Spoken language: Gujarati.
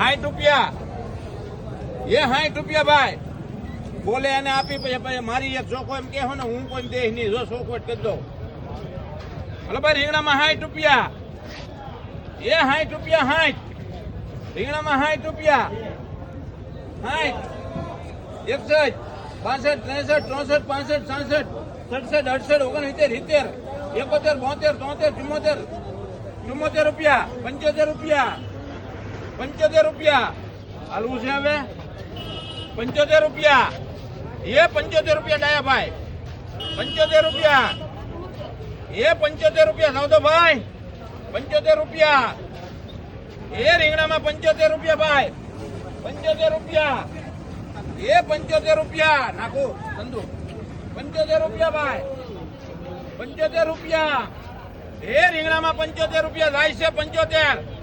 રૂપિયા એ 60 રૂપિયા ભાઈ બોલે એને આપી પછી મારી એક ચોખ્ખો એમ કહો ને હું કોઈ દેહ નહીં જો ચોખવટ કરી દઉં. હલો ભાઈ રીંગણામાં 60 રૂપિયા એ 60 રૂપિયા 60 રીંગણામાં 60 રૂપિયા 60 61 62 63 64 65 66 67 68 69 70 71 72 73 74 રૂપિયા 75 રૂપિયા 75 રૂપિયા હાલવું છે હવે 75 રૂપિયા એ 75 રૂપિયા ડાયા ભાઈ 75 રૂપિયા એ 75 રૂપિયા સાવતો ભાઈ 75 રૂપિયા એ રીંગણામાં 75 રૂપિયા ભાઈ 75 રૂપિયા એ 75 રૂપિયા નાખો ધંધો 75 રૂપિયા ભાઈ 75 રૂપિયા એ રીંગણામાં 75 રૂપિયા જાય છે 75